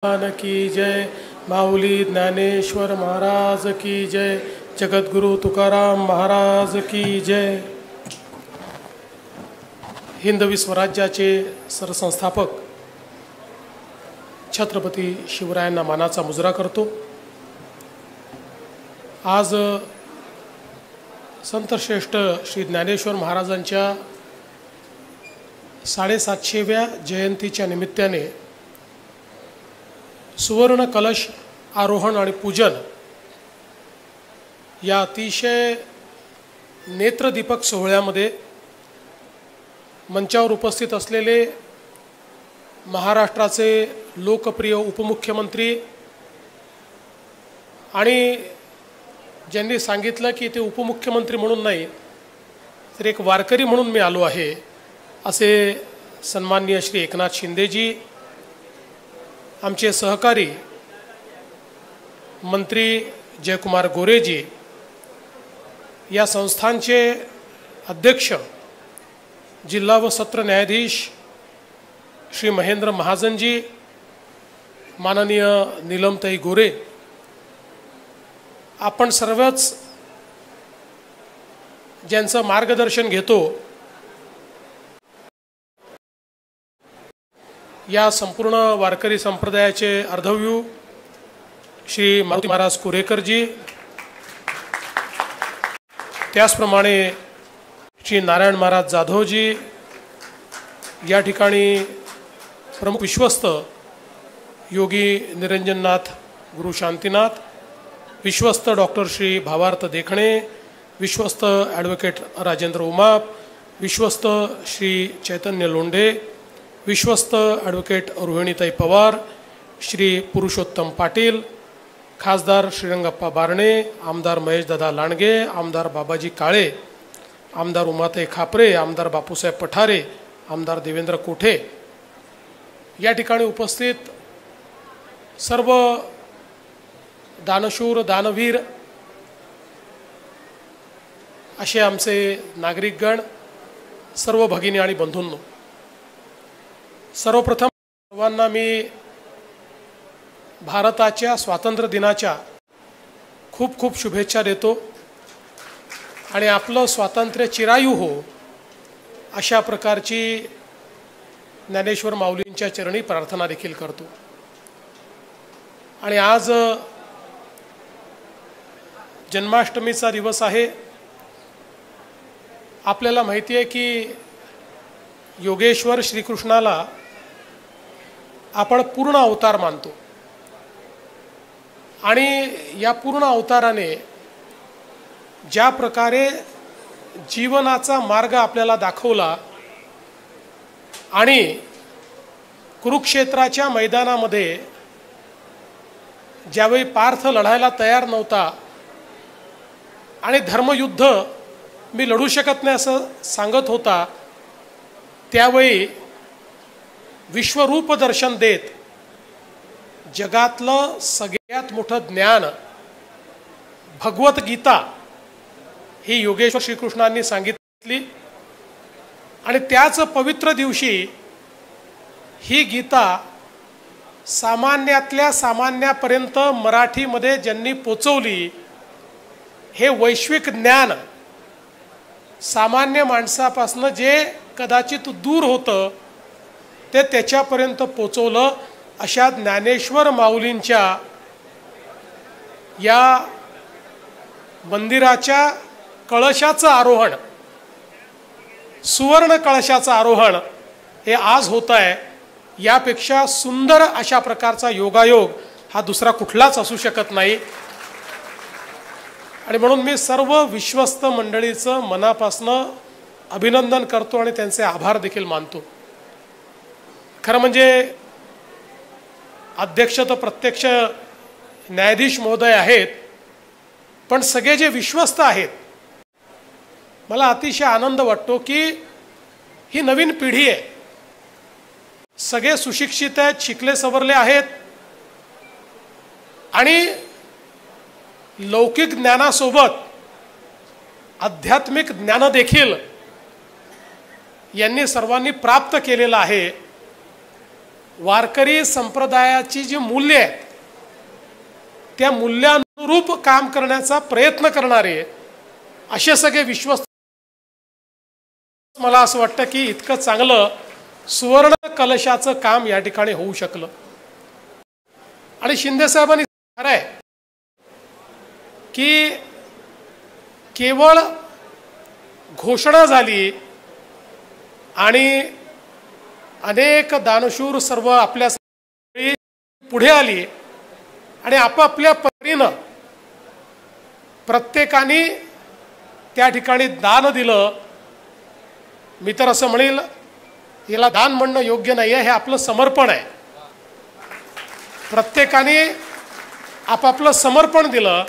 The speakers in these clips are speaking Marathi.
भगवान की जय। माऊली ज्ञानेश्वर महाराज की जय। जगद्गुरु तुकाराम महाराज की जय। हिंदवी स्वराज्याचे सरसंस्थापक छत्रपती शिवरायांना मानाचा मुजरा करतो। आज संतश्रेष्ठ श्री ज्ञानेश्वर महाराजांच्या 750व्या जयंतीच्या निमित्ताने सुवर्ण कलश आरोहण आणि पूजन या अतिशय नेत्रदीपक सोहळ्यामध्ये मंचावर उपस्थित असलेले महाराष्ट्राचे लोकप्रिय उपमुख्यमंत्री आणि ज्यांनी सांगितलं की ते उपमुख्यमंत्री म्हणून नाही तर एक वारकरी म्हणून मी आलो आहे, असे सन्माननीय श्री एकनाथ शिंदेजी, आमचे सहकारी मंत्री जयकुमार गोरेजी, या संस्थांचे अध्यक्ष जिल्हा व सत्र न्यायाधीश श्री महेंद्र महाजनजी, माननीय नीलमताई गोरे, आपण सर्वच ज्यांचं मार्गदर्शन घेतो या संपूर्ण वारकरी संप्रदायाचे अर्धव्यू श्री मारुती महाराज कुरेकरजी, त्याचप्रमाणे श्री नारायण महाराज जाधवजी, या ठिकाणी प्रमुख विश्वस्त योगी निरंजननाथ गुरु शांतीनाथ, विश्वस्त डॉक्टर श्री भावार्थ देखणे, विश्वस्त ॲडव्होकेट राजेंद्र उमाप, विश्वस्त श्री चैतन्य लोंढे, विश्वस्त ॲडव्होकेट रोहिणीताई पवार, श्री पुरुषोत्तम पाटील, खासदार श्रीरंगप्पा बारणे, आमदार महेशदादा लांडगे, आमदार बाबाजी काळे, आमदार उमाताई खापरे, आमदार बापूसाहेब पठारे, आमदार देवेंद्र कोठे, या ठिकाणी उपस्थित सर्व दानशूर दानवीर असे आमचे नागरिकगण, सर्व भगिनी आणि बंधूंनो, सर्वप्रथम सर्वांना मी भारताच्या स्वातंत्र्य दिनाच्या खूप खूप शुभेच्छा देतो आणि आपलं स्वातंत्र्य चिरायू हो अशा प्रकारची ज्ञानेश्वर माऊलींच्या चरणी प्रार्थना देखील करतो। आणि आज जन्माष्टमीचा दिवस आहे। आपल्याला माहिती आहे की योगेश्वर श्रीकृष्णाला आपण पूर्ण अवतार मानतो आणि या पूर्ण अवताराने ज्या प्रकारे जीवनाचा मार्ग आपल्याला दाखवला आणि कुरुक्षेत्राच्या मैदानामध्ये ज्यावेळी पार्थ लढायला तयार नव्हता आणि धर्मयुद्ध मी लढू शकत नाही असं सांगत होता, त्यावेळी विश्वरूप दर्शन देत जगातलं सगळ्यात मोठं ज्ञान भगवत गीता ही योगेश्वर श्रीकृष्णांनी सांगितली आणि त्याच पवित्र दिवशी ही गीता सामान्यातल्या सामान्यापर्यंत मराठीमध्ये ज्यांनी पोचवली, हे वैश्विक ज्ञान सामान्य माणसापासून जे कदाचित दूर होतं ते त्याच्यापर्यंत पोचवलं। अशा ज्ञानेश्वर माऊलींच्या या मंदिराच्या कळशाचं आरोहण, सुवर्ण कळशाचं आरोहण हे आज होत आहे। यापेक्षा सुंदर अशा प्रकारचा योगायोग हा दुसरा कुठलाच असू शकत नाही आणि म्हणून मी सर्व विश्वस्त मंडळीचं मनापासून अभिनंदन करतो आणि त्यांचे आभार देखील मानतो। खरं म्हणजे अध्यक्ष तर प्रत्यक्ष न्यायाधीश महोदय आहेत, पण सगळे जे विश्वस्त आहेत, मला अतिशय आनंद वाटतो की ही नवीन पिढी आहे, सगळे सुशिक्षित आहेत, शिकले सवरले आहेत आणि लौकिक ज्ञानासोबत आध्यात्मिक ज्ञान देखील यांनी सर्वांनी प्राप्त केलेलं आहे। वारकरी संप्रदायाची जी मूल्ये आहेत त्या मूल्यानुरूप काम करण्याचा प्रयत्न करणारे असे सगळे विश्वस्त, मला असं वाटतं की इतकं चांगलं सुवर्ण कलशाचं काम या ठिकाणी होऊ शकलं. आणि शिंदे साहेबांनी खरं आहे की केवळ घोषणा झाली आणि अनेक दानशूर सर्व आपल्या पुढे आली आणि आपापल्या परीनं प्रत्येकाने त्या ठिकाणी दान दिलं. मी तर असं म्हणेल याला दान म्हणणं योग्य नाही आहे, हे आपलं समर्पण आहे. प्रत्येकाने आपापलं समर्पण दिलं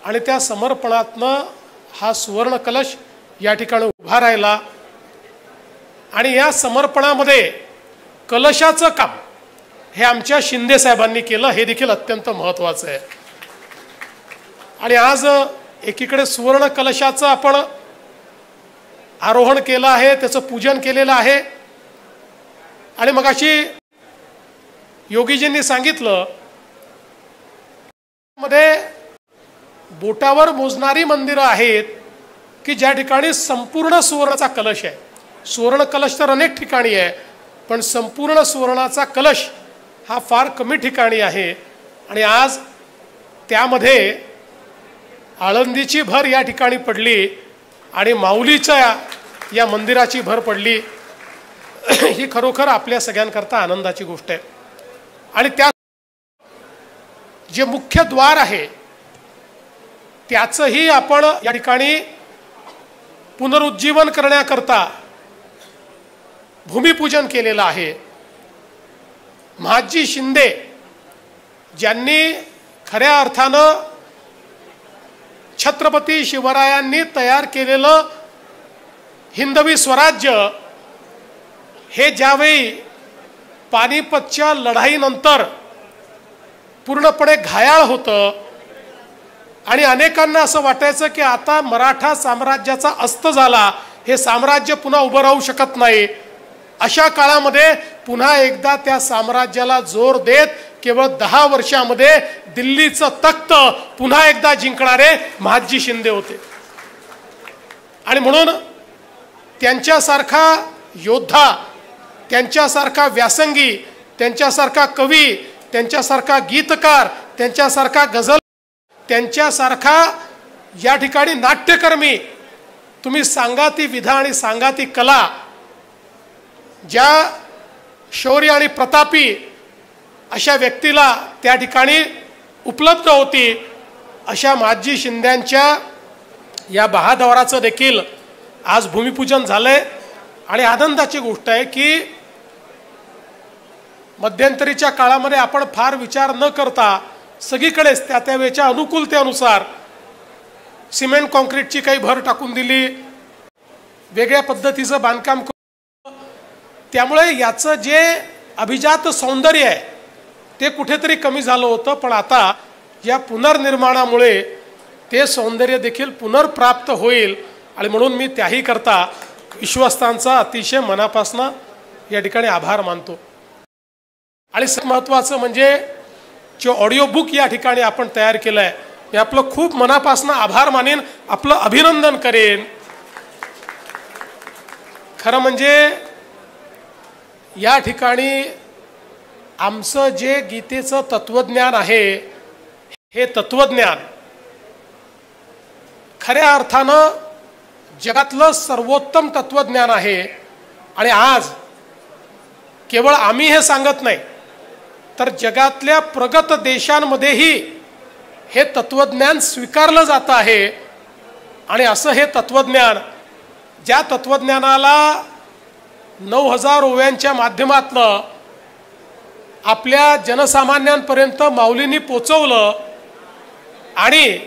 आणि त्या समर्पणातनं हा सुवर्ण कलश या ठिकाणी उभा राहिला. आणि या समर्पणामध्ये कलशाचं काम हे आमच्या शिंदे साहेबांनी केलं, हे देखील अत्यंत महत्त्वाचं आहे. आणि आज एकीकडे सुवर्ण कलशाचं आपण आरोहण केलं आहे, त्याचं पूजन केलेलं आहे. आणि मगाशी योगीजींनी सांगितलं मध्ये बोटावर मोजणारी मंदिरं आहेत की ज्या ठिकाणी संपूर्ण सुवर्णाचा कलश आहे. सुवर्ण कलश तर अनेक ठिकाणी आहे, पण संपूर्ण सुवर्णाचा कलश हा फार कमी ठिकाणी आहे. आणि आज त्यामध्ये आळंदीची भर या ठिकाणी पडली आणि माऊलीच्या या मंदिराची भर पडली. ही खरोखर आपल्या सगळ्यांकरता आनंदाची गोष्ट आहे. आणि त्या जे मुख्य द्वार आहे त्याचंही आपण या ठिकाणी पुनरुज्जीवन करण्याकरता भूमिपूजन केलेलं आहे. महादजी शिंदे ज्यांनी खऱ्या अर्थानं छत्रपती शिवरायांनी तयार केलेलं हिंदवी स्वराज्य हे ज्यावेळी पानिपतच्या लढाईनंतर पूर्णपणे घायाळ होतं आणि अनेकांना असं वाटायचं की आता मराठा साम्राज्याचा अस्त झाला, हे साम्राज्य पुन्हा उभं राहू शकत नाही. अशा काळामध्ये पुन्हा एकदा त्या साम्राज्याला जोर देत केवळ 10 वर्षामध्ये दिल्लीचं तख्त पुन्हा एकदा जिंकणारे महादजी शिंदे होते. आणि म्हणून त्यांच्यासारखा योद्धा, त्यांच्यासारखा व्यासंगी, त्यांच्यासारखा कवी, त्यांच्यासारखा गीतकार, त्यांच्यासारखा गझल, त्यांच्यासारखा या ठिकाणी नाट्यकर्मी, तुम्ही सांगा ती विधा आणि सांगा ती कला, ज्या शौर्य आणि प्रतापी अशा व्यक्तीला त्या ठिकाणी उपलब्ध होती, अशा महादजी शिंद्यांच्या या बहादराचं देखील आज भूमिपूजन झालंय. आणि आनंदाची गोष्ट आहे की मध्यंतरीच्या काळामध्ये आपण फार विचार न करता सगळीकडेच त्या त्यावेळेच्या अनुकूलतेनुसार सिमेंट कॉन्क्रीटची काही भर टाकून दिली, वेगळ्या पद्धतीचं बांधकाम करून, त्यामुळे याचं जे अभिजात सौंदर्य आहे ते कुठेतरी कमी झालं होतं. पण आता या पुनर्निर्माणामुळे ते सौंदर्य देखील पुनर्प्राप्त होईल. आणि म्हणून मी त्याही करता विश्वस्तांचा अतिशय मनापासून या ठिकाणी आभार मानतो. आणि महत्त्वाचं म्हणजे जे ऑडिओ बुक या ठिकाणी आपण तयार केलं आहे, मी आपलं खूप मनापासून आभार मानेन, आपलं अभिनंदन करेन. खरं म्हणजे या ठिकाणी आमचं जे गीतेचं तत्वज्ञान आहे, हे तत्वज्ञान खऱ्या अर्थानं जगातलं सर्वोत्तम तत्वज्ञान आहे. आणि आज केवळ आम्ही हे सांगत नाही, तर जगातल्या प्रगत देशांमध्येही हे तत्वज्ञान स्वीकारलं जातं आहे. आणि असं हे तत्वज्ञान, ज्या तत्वज्ञानाला 9000 ओव्यांच्या माध्यमातनं आपल्या जनसामान्यांपर्यंत माऊलींनी पोचवलं आणि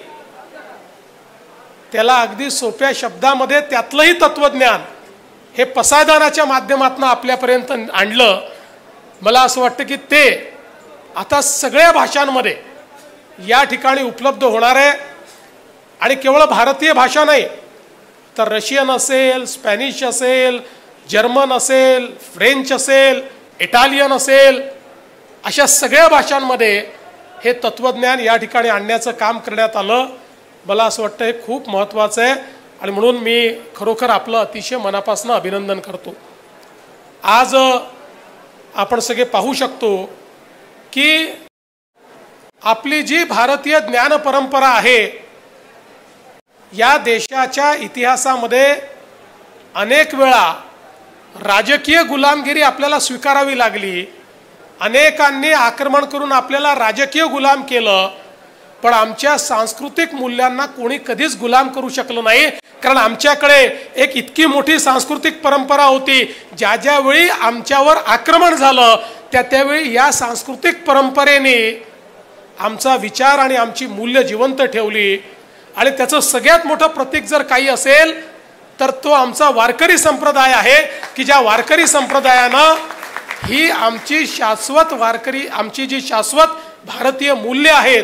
त्याला अगदी सोप्या शब्दामध्ये त्यातलंही तत्वज्ञान हे पसायदानाच्या माध्यमातून आपल्यापर्यंत आणलं. मला असं वाटतं की ते आता सगळ्या भाषांमध्ये या ठिकाणी उपलब्ध होणार आहे. आणि केवळ भारतीय भाषा नाही, तर रशियन असेल, स्पॅनिश असेल, जर्मन असेल, फ्रेंच असेल, इटालियन असेल, अशा सगळ्या भाषांमध्ये हे तत्त्वज्ञान या ठिकाणी आणण्याचं काम करण्यात आलं. मला असं वाटतं हे खूप महत्त्वाचं आहे आणि म्हणून मी खरोखर आपलं अतिशय मनापासून अभिनंदन करतो. आज आपण सगळे पाहू शकतो की आपली जी भारतीय ज्ञान परंपरा आहे, या देशाच्या इतिहासामध्ये अनेक वेळा राजकीय गुलामगिरी आपल्याला स्वीकारावी लागली. अनेकांनी आक्रमण करून आपल्याला राजकीय गुलाम केलं, पण आमच्या सांस्कृतिक मूल्यांना कोणी कधीच गुलाम करू शकलं नाही. कारण आमच्याकडे एक इतकी मोठी सांस्कृतिक परंपरा होती. ज्या ज्यावेळी आमच्यावर आक्रमण झालं त्यावेळी या सांस्कृतिक परंपरेने आमचा विचार आणि आमची मूल्य जिवंत ठेवली. आणि त्याचं सगळ्यात मोठं प्रतीक जर काही असेल तर तो आमचा वारकरी संप्रदाय आहे, की ज्या वारकरी संप्रदायानं ही आमची शाश्वत आमची जी शाश्वत भारतीय मूल्य आहेत,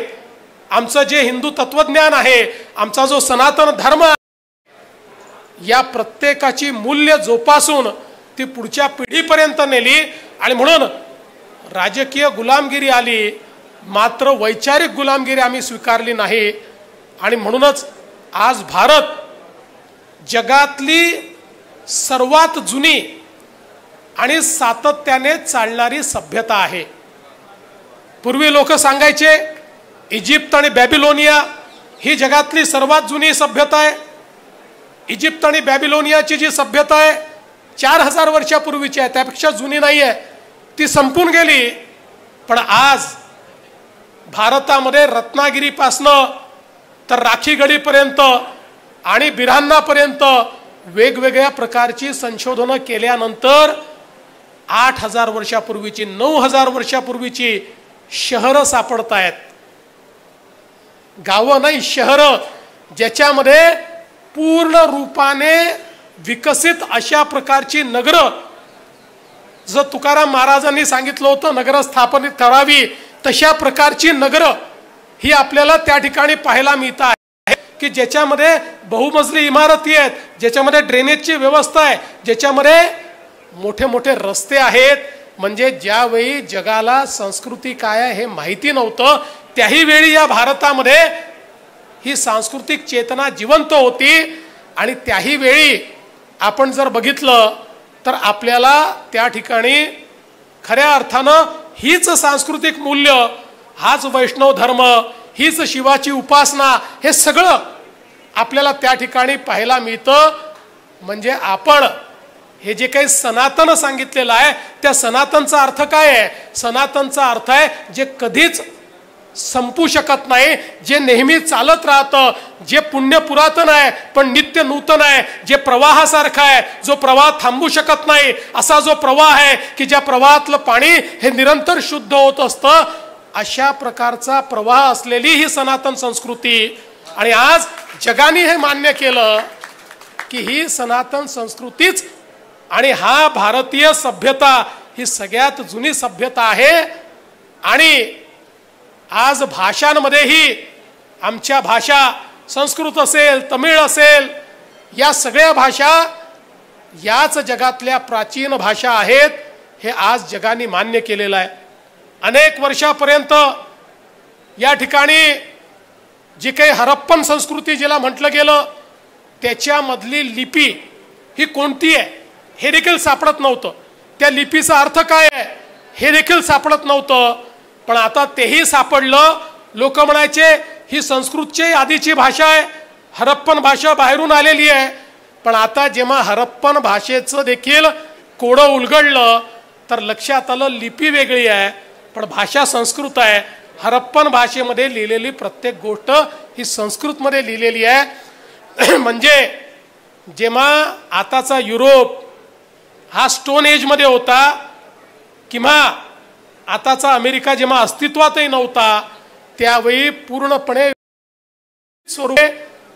आमचं जे हिंदू तत्वज्ञान आहे, आमचा जो सनातन धर्म आहे, या प्रत्येकाची मूल्य जोपासून ती पुढच्या पिढीपर्यंत नेली. आणि म्हणून राजकीय गुलामगिरी आली, मात्र वैचारिक गुलामगिरी आम्ही स्वीकारली नाही. आणि म्हणूनच आज भारत जगातली सर्वात जुनी आणि सातत्याने चालणारी सभ्यता आहे. पूर्वी लोक सांगायचे इजिप्त आणि बॅबिलोनिया ही जगातली सर्वात जुनी सभ्यता आहे. इजिप्त आणि बॅबिलोनियाची जी सभ्यता आहे 4000 वर्षापूर्वीची आहे, त्यापेक्षा जुनी नाही आहे, ती संपून गेली. पण आज भारतामध्ये रत्नागिरीपासनं तर राखीगडीपर्यंत आणि बिऱ्हान्नापर्यंत वेगवेगळ्या प्रकारची संशोधनं केल्यानंतर 8000 वर्षापूर्वीची 9000 वर्षापूर्वीची शहरं सापडत आहेत. गावं नाही, शहरं, ज्याच्यामध्ये पूर्ण रूपाने विकसित अशा प्रकारची नगरं, जर तुकाराम महाराजांनी सांगितलं होतं नगर स्थापनित करावी, तशा प्रकारची नगरं ही आपल्याला त्या ठिकाणी पाहायला मिळत आहे. की ज्याच्यामध्ये बहुमजली इमारती आहेत, ज्याच्यामध्ये ड्रेनेजची व्यवस्था आहे, ज्याच्यामध्ये मोठे मोठे रस्ते आहेत. म्हणजे ज्यावेळी जगाला संस्कृती काय आहे हे माहिती नव्हतं, त्याही वेळी या भारतामध्ये ही सांस्कृतिक चेतना जिवंत होती. आणि त्याही वेळी आपण जर बघितलं तर आपल्याला त्या ठिकाणी खऱ्या अर्थानं हीच सांस्कृतिक मूल्य, हाच वैष्णव धर्म, हीच शिवाची उपासना, हे सगळं आपल्याला त्या ठिकाणी पाहायला मिळतं. म्हणजे आपण हे जे काही सनातन सांगितलेलं आहे, त्या सनातनचा अर्थ काय आहे? सनातनचा अर्थ आहे जे कधीच संपू शकत नाही, जे नेहमी चालत राहतं, जे पुण्य पुरातन आहे पण नित्य नूतन आहे, जे प्रवाहासारखा आहे, जो प्रवाह थांबू शकत नाही, असा जो प्रवाह आहे की ज्या प्रवाहातलं पाणी हे निरंतर शुद्ध होत असतं, अशा प्रकारचा प्रवाह असलेली ही सनातन संस्कृती. आणि आज जगाने हे मान्य केलं की ही सनातन संस्कृतीच आणि हा भारतीय सभ्यता ही सगळ्यात जुनी सभ्यता आहे. आणि आज भाषांमध्येही आमच्या भाषा, संस्कृत असेल, तमिळ असेल, या सगळ्या भाषा याच जगातल्या प्राचीन भाषा आहेत, हे आज जगाने मान्य केलेलं आहे. अनेक वर्षापर्यंत या ठिकाणी जी काही हरप्पन संस्कृती जिला म्हटलं गेलं, त्याच्यामधली लिपी ही कोणती आहे हे देखील सापडत नव्हतं. त्या लिपीचा अर्थ काय आहे हे देखील सापडत नव्हतं. पण आता तेही सापडलं. लोक म्हणायचे ही संस्कृतची आधीची भाषा आहे, हरप्पन भाषा बाहेरून आलेली आहे. पण आता जेव्हा हरप्पन भाषेचं देखील कोडं उलगडलं तर लक्षात आलं लिपी वेगळी आहे पण भाषा संस्कृत आहे. हरप्पन भाषेमध्ये लिहिलेली प्रत्येक गोष्ट ही संस्कृतमध्ये लिहिलेली आहे. म्हणजे जेव्हा आताचा युरोप हा स्टोन एजमध्ये होता किंवा आताचा अमेरिका जेव्हा अस्तित्वातही नव्हता, त्यावेळी पूर्णपणे स्वरूपे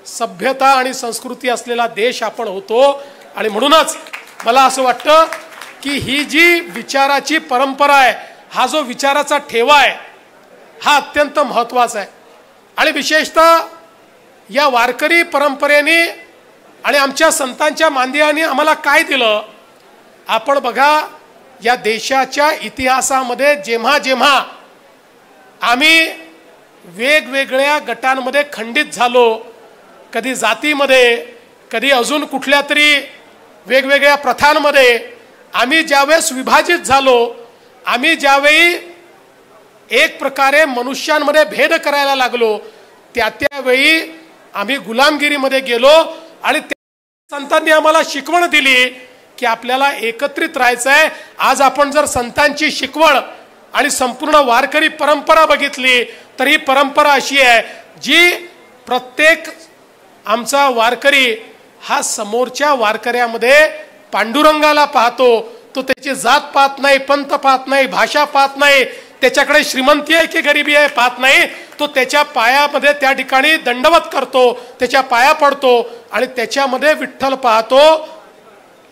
सभ्यता आणि संस्कृती असलेला देश आपण होतो. आणि म्हणूनच मला असं वाटतं की ही जी विचाराची परंपरा आहे, हा जो विचाराचा ठेवा आहे, हा अत्यंत महत्त्वाचा आहे. आणि विशेषतः या वारकरी परंपरेने आणि आमच्या संतांच्या मांदियांनी आम्हाला काय दिलं? आपण बघा, या देशाच्या इतिहासामध्ये जेव्हा जेव्हा आम्ही वेगवेगळ्या गटांमध्ये खंडित झालो, कधी जातीमध्ये, कधी अजून कुठल्या तरी वेगवेगळ्या प्रथांमध्ये आम्ही ज्यावेळेस विभाजित झालो, आम्ही ज्यावेळी एक प्रकारे मनुष्यांमध्ये भेद करायला लागलो, त्यावेळी आम्ही गुलामगिरीमध्ये गेलो आणि संतांनी आम्हाला शिकवण दिली की आपल्याला एकत्रित राहायचं आहे. आज आपण जर संतांची शिकवण आणि संपूर्ण वारकरी परंपरा बघितली तर ही परंपरा अशी आहे जी प्रत्येक आमचा वारकरी हा समोरच्या वारकऱ्यामध्ये पांडुरंगाला पाहतो. तो त्याची जात पाहत नाही, पंथ पाहत नाही, भाषा पाहत नाही, त्याच्याकडे श्रीमंती आहे की गरिबी आहे पाहत नाही. तो त्याच्या पायामध्ये त्या ठिकाणी दंडवत करतो, त्याच्या पाया पडतो आणि त्याच्यामध्ये विठ्ठल पाहतो.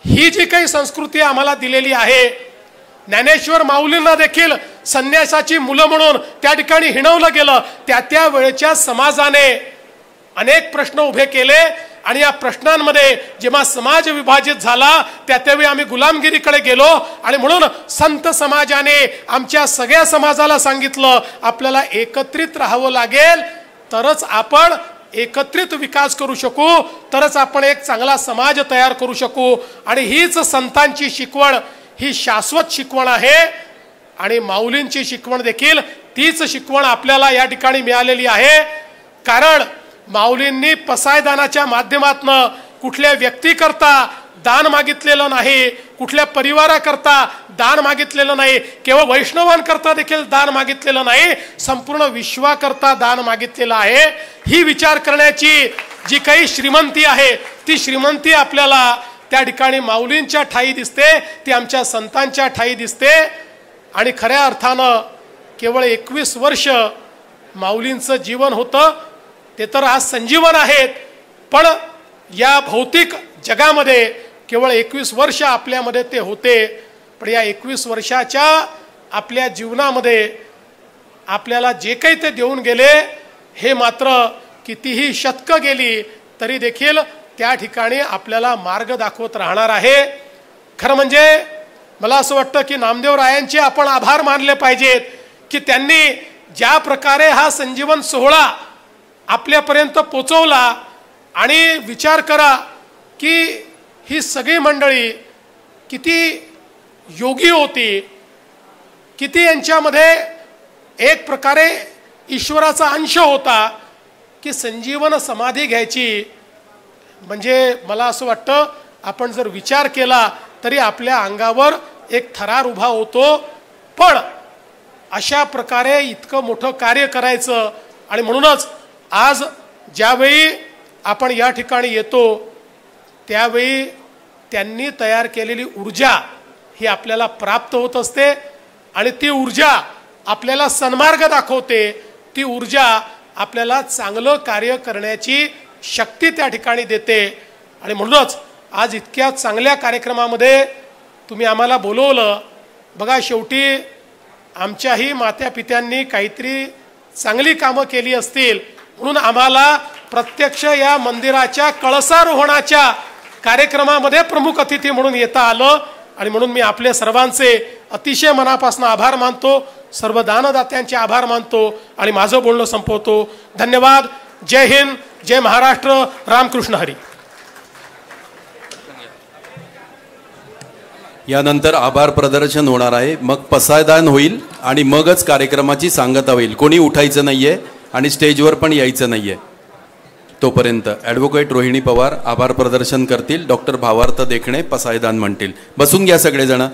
ही जी काही संस्कृती आम्हाला दिलेली आहे, ज्ञानेश्वर माऊलींना देखील संन्यासाची मुलं म्हणून त्या ठिकाणी हिणवलं गेलं. त्या वेळेच्या समाजाने अनेक प्रश्न उभे केले आणि या प्रश्नांमध्ये जेव्हा समाज विभाजित झाला त्यावेळी आम्ही गुलामगिरीकडे गेलो आणि म्हणून संत समाजाने आमच्या सगळ्या समाजाला सांगितलं आपल्याला एकत्रित राहावं लागेल, तरच आपण एकत्रित विकास करू शकू, तरच आपण एक चांगला समाज तयार करू शकू. आणि हीच संतांची शिकवण, ही शाश्वत शिकवण आहे आणि माऊलींची शिकवण देखील तीच शिकवण आपल्याला या ठिकाणी मिळालेली आहे. कारण माऊलींनी पसायदानाच्या माध्यमातून कुठल्या व्यक्तीकरता दान मागितलेलं नाही, कुठल्या परिवाराकरता दान मागितलेलं नाही, केवळ वैष्णवांकरता देखील दान मागितलेलं नाही, संपूर्ण विश्वाकरता दान मागितलेलं आहे. ही विचार करण्याची जी काही श्रीमंती आहे ती श्रीमंती आपल्याला त्या ठिकाणी माऊलींच्या ठाई दिसते, ती आमच्या संतांच्या ठाई दिसते. आणि खऱ्या अर्थानं केवळ 21 वर्ष माऊलींचं जीवन होतं, ते तर आज संजीवन आहेत, पण या भौतिक जगामध्ये केवळ 21 वर्ष आपल्यामध्ये ते होते. पण या 21 वर्षाच्या आपल्या जीवनामध्ये आपल्याला जे काही ते देऊन गेले, हे मात्र कितीही शतकं गेली तरी देखील त्या ठिकाणी आपल्याला मार्ग दाखवत राहणार आहे. खरं म्हणजे मला असं वाटतं की नामदेवरायांचे आपण आभार मानले पाहिजेत की त्यांनी ज्या प्रकारे हा संजीवन सोहळा आपल्यापर्यंत पोचवला. आणि विचार करा की ही सगळी मंडळी किती योगी होती, किती यांच्यामध्ये एक प्रकारे ईश्वराचा अंश होता की संजीवन समाधी घ्यायची. म्हणजे मला असं वाटतं आपण जर विचार केला तरी आपल्या अंगावर एक थरार उभा होतो. पण अशा प्रकारे इतकं मोठं कार्य करायचं आणि म्हणूनच आज ज्यावेळी आपण या ठिकाणी येतो त्यावेळी त्यांनी तयार केलेली ऊर्जा ही आपल्याला प्राप्त होत असते आणि ती ऊर्जा आपल्याला सन्मार्ग दाखवते. ती ऊर्जा आपल्याला चांगलं कार्य करण्याची शक्ती त्या ठिकाणी देते. आणि म्हणूनच आज इतक्या चांगल्या कार्यक्रमामध्ये तुम्ही आम्हाला बोलवलं. बघा, शेवटी आमच्याही मात्या पित्यांनी काहीतरी चांगली कामं केली असतील म्हणून आम्हाला प्रत्यक्ष या मंदिराच्या कळसारोहणाच्या कार्यक्रमामध्ये प्रमुख अतिथी म्हणून येता आलं. आणि म्हणून मी आपल्या सर्वांचे अतिशय मनापासून आभार मानतो, सर्व दानदात्यांचे आभार मानतो आणि माझं बोलणं संपवतो. धन्यवाद. जय हिंद, जय महाराष्ट्र, रामकृष्ण हरी. यानंतर आभार प्रदर्शन होणार आहे, मग पसायदान होईल आणि मगच कार्यक्रमाची सांगता होईल. कोणी उठायचं नाहीये आणि स्टेजवर पण यायचं नाहीये. तोपर्यंत ॲडव्होकेट रोहिणी पवार आभार प्रदर्शन करतील, डॉक्टर भावार्थ देखणे पसायदान म्हणतील. बसून घ्या सगळेजण.